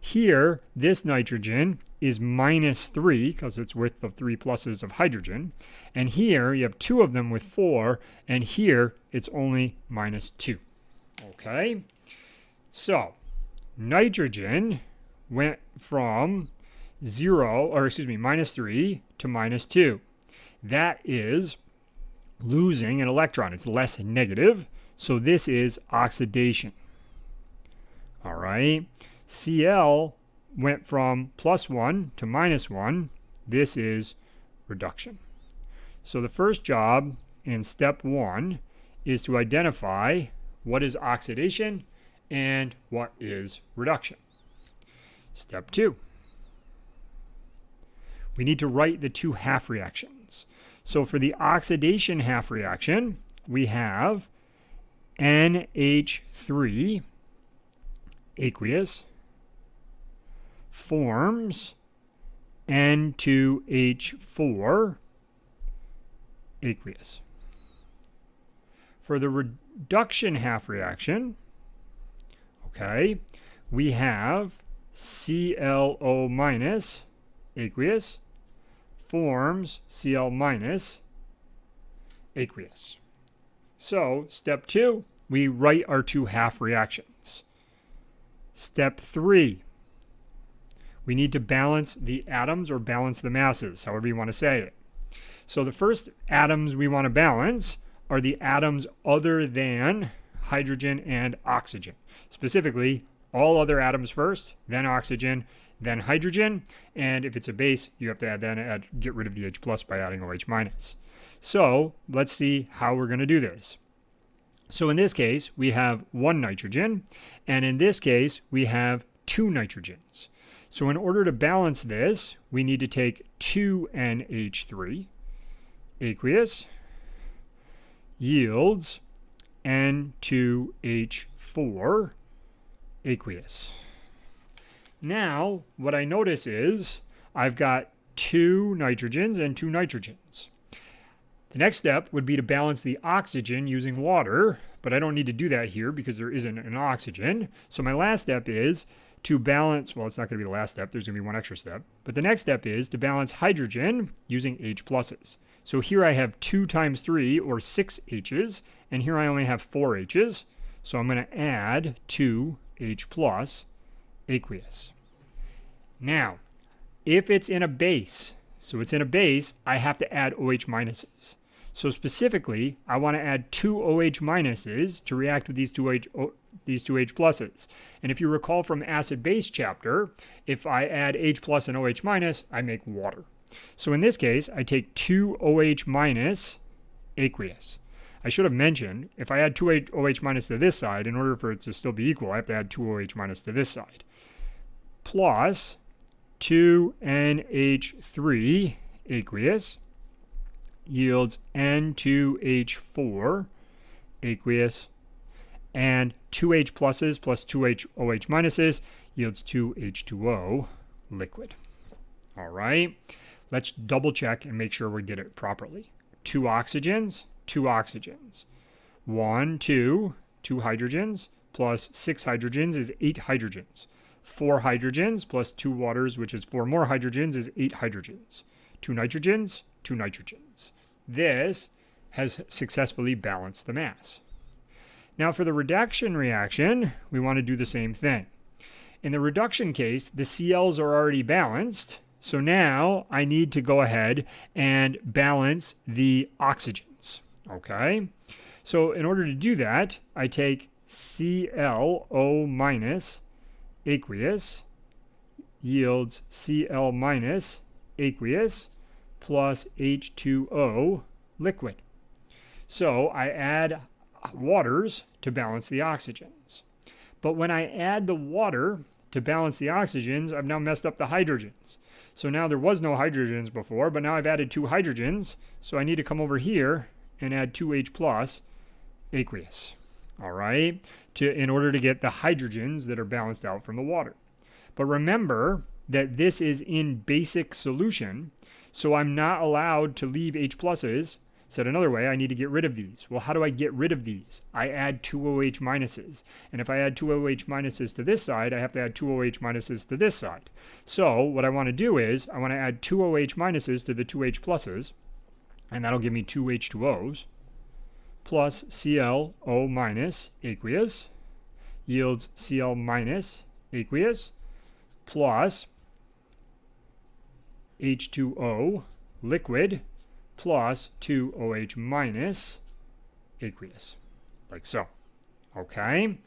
Here, this nitrogen is -3 because it's with the 3 pluses of hydrogen. And here you have 2 of them with 4, and here it's only -2. Okay? So, nitrogen went from -3 to -2. That is losing an electron. It's less negative. So this is oxidation. All right. Cl went from +1 to -1. This is reduction. So the first job in step 1 is to identify what is oxidation and what is reduction. Step 2. We need to write the 2 half reactions. So for the oxidation half reaction, we have NH3 aqueous forms N2H4 aqueous. For the reduction half reaction, okay, we have ClO minus aqueous forms Cl minus aqueous. So step 2, we write our 2 half reactions. Step 3, we need to balance the atoms or balance the masses, however you want to say it. So the first atoms we want to balance are the atoms other than hydrogen and oxygen. Specifically, all other atoms first, then oxygen, then hydrogen, and if it's a base, you have to get rid of the H plus by adding OH minus. So let's see how we're going to do this. So in this case, we have 1 nitrogen, and in this case, we have 2 nitrogens. So in order to balance this, we need to take 2 NH3 aqueous yields N2H4 aqueous. Now, what I notice is I've got 2 nitrogens and 2 nitrogens. The next step would be to balance the oxygen using water, but I don't need to do that here because there isn't an oxygen. So my last step is to balance, well, it's not going to be the last step, there's going to be one extra step, but the next step is to balance hydrogen using H pluses. So here I have 2 times 3, or 6 H's, and here I only have 4 H's, so I'm going to add 2 H plus aqueous. Now, if it's in a base, so it's in a base, I have to add OH minuses. So specifically, I want to add 2 OH minuses to react with these two H pluses. And if you recall from acid-base chapter, if I add H plus and OH minus, I make water. So in this case, I take 2 OH minus aqueous. I should have mentioned, if I add 2 OH minus to this side, in order for it to still be equal, I have to add 2 OH minus to this side. Plus 2 NH3 aqueous yields N2H4 aqueous, and 2 H pluses plus 2 OH minuses yields 2 H2O liquid. All right, let's double check and make sure we did it properly. 2 oxygens, 2 oxygens. 1, 2, 2 hydrogens plus 6 hydrogens is 8 hydrogens. 4 hydrogens plus 2 waters, which is 4 more hydrogens, is 8 hydrogens. 2 nitrogens, 2 nitrogens. This has successfully balanced the mass. Now for the reduction reaction, we want to do the same thing. In the reduction case, the Cl's are already balanced, so now I need to go ahead and balance the oxygens, okay? So in order to do that, I take ClO minus aqueous yields Cl minus aqueous plus H2O liquid. So I add waters to balance the oxygens. But when I add the water to balance the oxygens, I've now messed up the hydrogens. So now there was no hydrogens before, but now I've added 2 hydrogens. So I need to come over here and add 2H plus aqueous. All right, in order to get the hydrogens that are balanced out from the water. But remember that this is in basic solution, so I'm not allowed to leave H pluses. Said another way, I need to get rid of these. Well, how do I get rid of these? I add 2 OH minuses. And if I add 2 OH minuses to this side, I have to add 2 OH minuses to this side. So what I want to do is I want to add 2 OH minuses to the 2 H pluses, and that'll give me 2 H2Os. Plus ClO minus aqueous yields Cl minus aqueous plus H2O liquid plus 2OH minus aqueous, like so. Okay,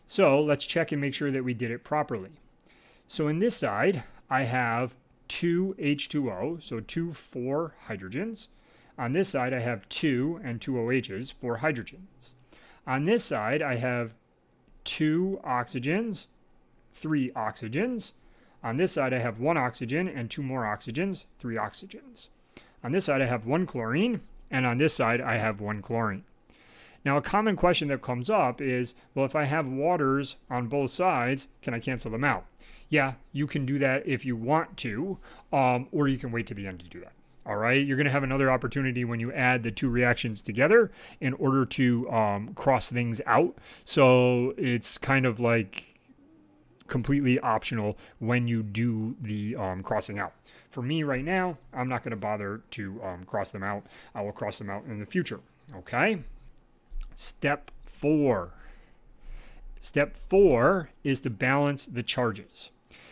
so let's check and make sure that we did it properly. So in this side, I have 2 H2O, so 2 4 hydrogens. On this side, I have 2 and 2 OHs, 4 hydrogens. On this side, I have 2 oxygens, 3 oxygens. On this side, I have 1 oxygen and 2 more oxygens, 3 oxygens. On this side, I have 1 chlorine, and on this side, I have 1 chlorine. Now, a common question that comes up is, well, if I have waters on both sides, can I cancel them out? Yeah, you can do that if you want to, or you can wait to the end to do that. All right, you're going to have another opportunity when you add the 2 reactions together in order to cross things out. So it's kind of like completely optional when you do the crossing out. For me right now, I'm not going to bother to cross them out. I will cross them out in the future. Okay, step 4. Step 4 is to balance the charges.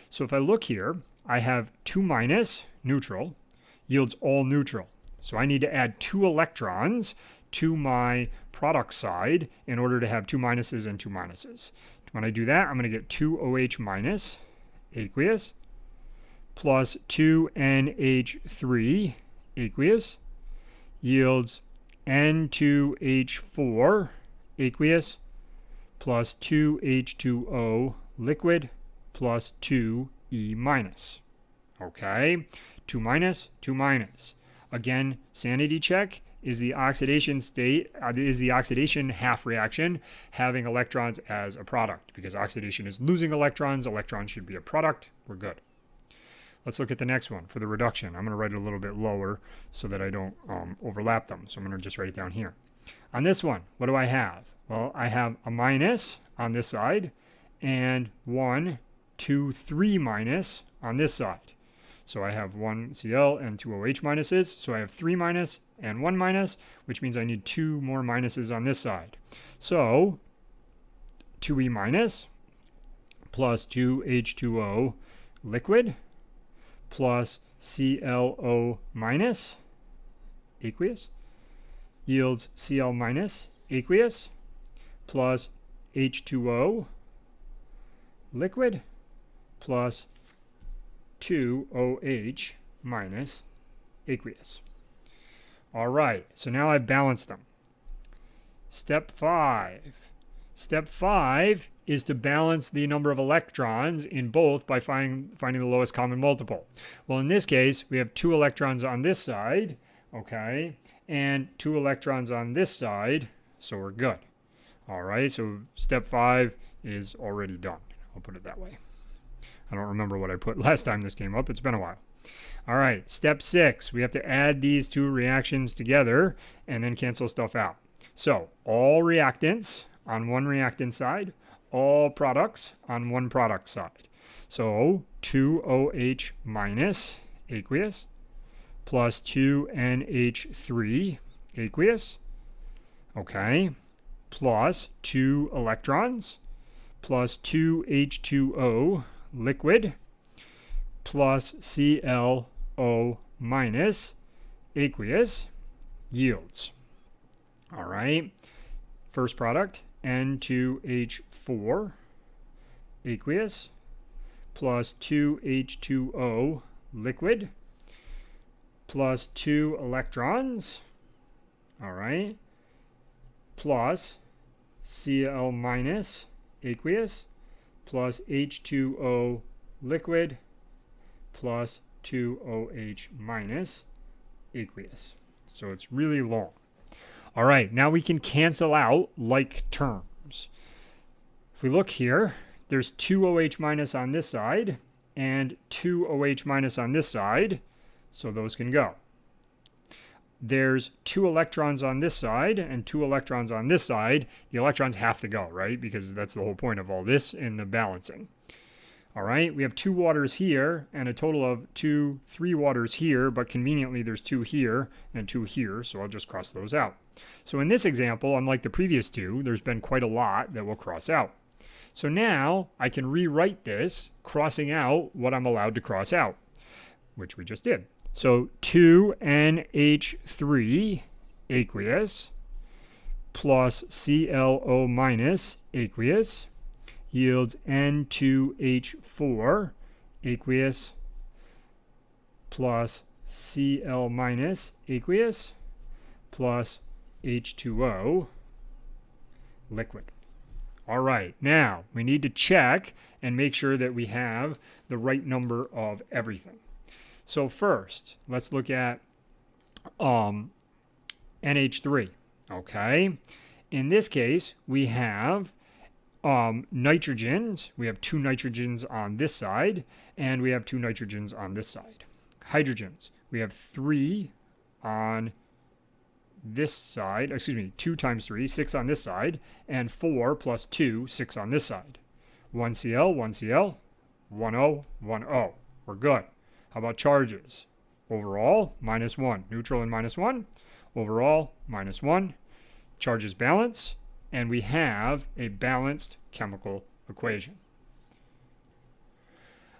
So if I look here, I have 2 minus neutral yields all neutral. So I need to add 2 electrons to my product side in order to have 2 minuses and 2 minuses. When I do that, I'm going to get 2 OH minus aqueous plus 2 NH3 aqueous yields N2H4 aqueous plus 2 H2O liquid plus 2 E minus. Okay, 2 minus, 2 minus. Again, sanity check is the oxidation state, is the oxidation half reaction having electrons as a product. Because oxidation is losing electrons, electrons should be a product. We're good. Let's look at the next one for the reduction. I'm going to write it a little bit lower so that I don't overlap them. So I'm going to just write it down here. On this one, what do I have? Well, I have a minus on this side and 1, 2, 3 minus on this side. So I have 1 Cl and 2 OH minuses. So I have 3 minus and 1 minus, which means I need 2 more minuses on this side. So 2E minus plus 2 H2O liquid plus ClO minus aqueous yields Cl minus aqueous plus H2O liquid plus 2OH minus aqueous. All right, so now I've balanced them. Step 5. Step 5 is to balance the number of electrons in both by finding the lowest common multiple. Well, in this case, we have 2 electrons on this side, okay, and 2 electrons on this side, so we're good. All right, so step 5 is already done. I'll put it that way. I don't remember what I put last time this came up. It's been a while. All right, step 6, we have to add these two reactions together and then cancel stuff out. So all reactants on one reactant side, all products on one product side. So 2OH minus aqueous plus 2NH3 aqueous, okay, plus 2 electrons plus 2H2O liquid plus ClO minus aqueous yields. All right, first product, N2H4 aqueous plus 2H2O liquid plus 2 electrons, all right, plus Cl minus aqueous plus H2O liquid plus 2OH minus aqueous. So it's really long. All right, now we can cancel out like terms. If we look here, there's 2OH minus on this side and 2OH minus on this side, so those can go. There's 2 electrons on this side and 2 electrons on this side. The electrons have to go, right? Because that's the whole point of all this in the balancing. All right, we have 2 waters here and a total of 3 waters here, but conveniently there's 2 here and 2 here, so I'll just cross those out. So in this example, unlike the previous two, there's been quite a lot that will cross out. So now I can rewrite this crossing out what I'm allowed to cross out, which we just did. So 2NH3 aqueous plus ClO minus aqueous yields N2H4 aqueous plus Cl minus aqueous plus H2O liquid. All right, now we need to check and make sure that we have the right number of everything. So first, let's look at NH3, okay? In this case, we have nitrogens. We have 2 nitrogens on this side, and we have 2 nitrogens on this side. Hydrogens, we have 3 on this side, 2 times 3, 6 on this side, and 4 plus 2, 6 on this side. 1 Cl, 1 Cl, 1 O, 1 O. We're good. How about charges? Overall, -1. Neutral and -1. Overall, -1. Charges balance, and we have a balanced chemical equation.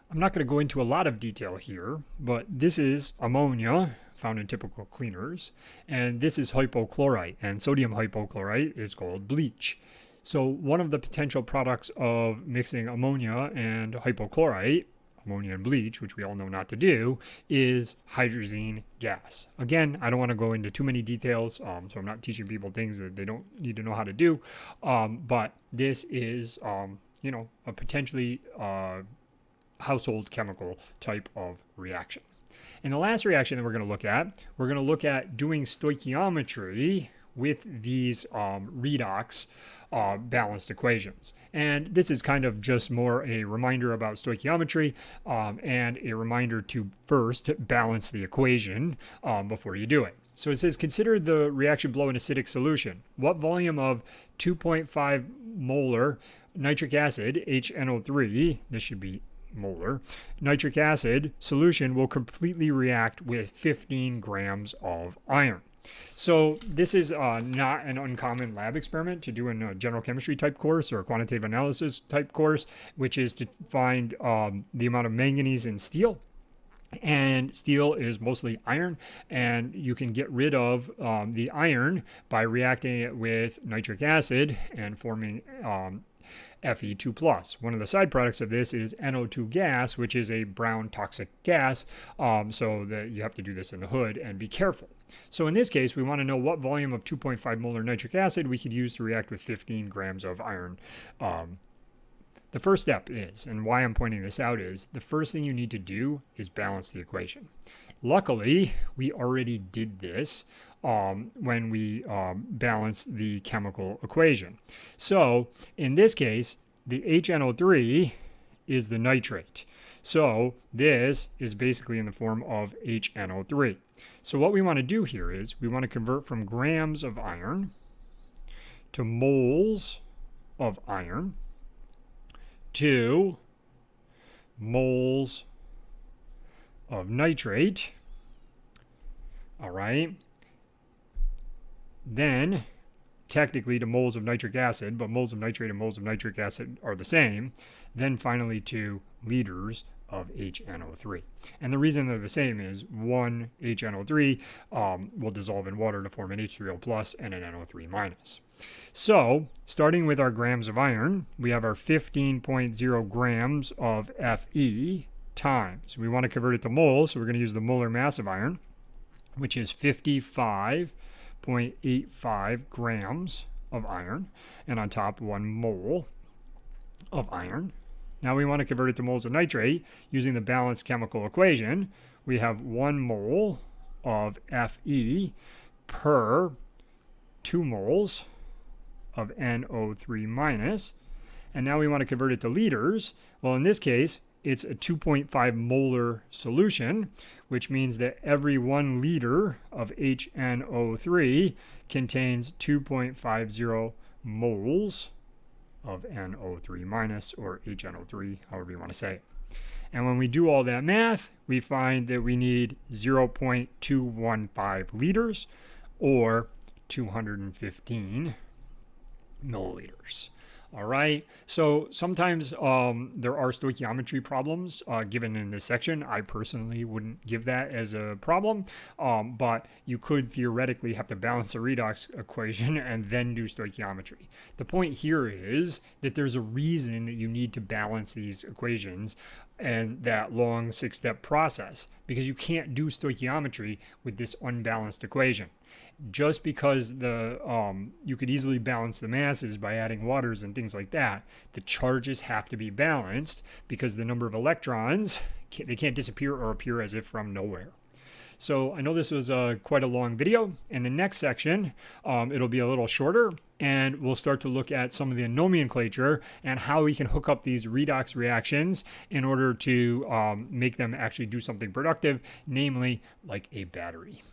I'm not going to go into a lot of detail here, but this is ammonia, found in typical cleaners, and this is hypochlorite, and sodium hypochlorite is called bleach. So one of the potential products of mixing ammonia and hypochlorite, ammonia and bleach, which we all know not to do, is hydrazine gas. Again, I don't want to go into too many details, so I'm not teaching people things that they don't need to know how to do, but this is, a potentially household chemical type of reaction. And the last reaction that we're going to look at doing stoichiometry with these redox balanced equations. And this is kind of just more a reminder about stoichiometry and a reminder to first balance the equation before you do it. So it says, consider the reaction below an acidic solution. What volume of 2.5 molar nitric acid, HNO3, this should be molar, nitric acid solution will completely react with 15 grams of iron? So this is not an uncommon lab experiment to do in a general chemistry type course or a quantitative analysis type course, which is to find the amount of manganese in steel. And steel is mostly iron, and you can get rid of the iron by reacting it with nitric acid and forming Fe2+. One of the side products of this is NO2 gas, which is a brown toxic gas, so that you have to do this in the hood and be careful. So in this case, we want to know what volume of 2.5 molar nitric acid we could use to react with 15 grams of iron. The first step is, and why I'm pointing this out is, the first thing you need to do is balance the equation. Luckily, we already did this when we balanced the chemical equation. So in this case, the HNO3 is the nitrate. So this is basically in the form of HNO3. So what we want to do here is we want to convert from grams of iron to moles of iron to moles of nitrate. All right. Then technically to moles of nitric acid, but moles of nitrate and moles of nitric acid are the same. Then finally to liters of HNO3. And the reason they're the same is one HNO3 will dissolve in water to form an H3O plus and an NO3 minus. So starting with our grams of iron, we have our 15.0 grams of Fe times. We want to convert it to moles, so we're going to use the molar mass of iron, which is 55.85 grams of iron, and on top 1 mole of iron. Now we want to convert it to moles of nitrate using the balanced chemical equation. We have 1 mole of Fe per 2 moles of NO3 minus. And now we want to convert it to liters. Well, in this case, it's a 2.5 molar solution, which means that every 1 liter of HNO3 contains 2.50 moles of NO3 minus, or HNO3, however you want to say it. And when we do all that math, we find that we need 0.215 liters, or 215 milliliters. All right, so sometimes there are stoichiometry problems given in this section. I personally wouldn't give that as a problem, but you could theoretically have to balance a redox equation and then do stoichiometry. The point here is that there's a reason that you need to balance these equations and that long 6-step process, because you can't do stoichiometry with this unbalanced equation. Just because you could easily balance the masses by adding waters and things like that, the charges have to be balanced because the number of electrons, they can't disappear or appear as if from nowhere. So I know this was quite a long video. In the next section, it'll be a little shorter, and we'll start to look at some of the nomenclature and how we can hook up these redox reactions in order to make them actually do something productive, namely like a battery.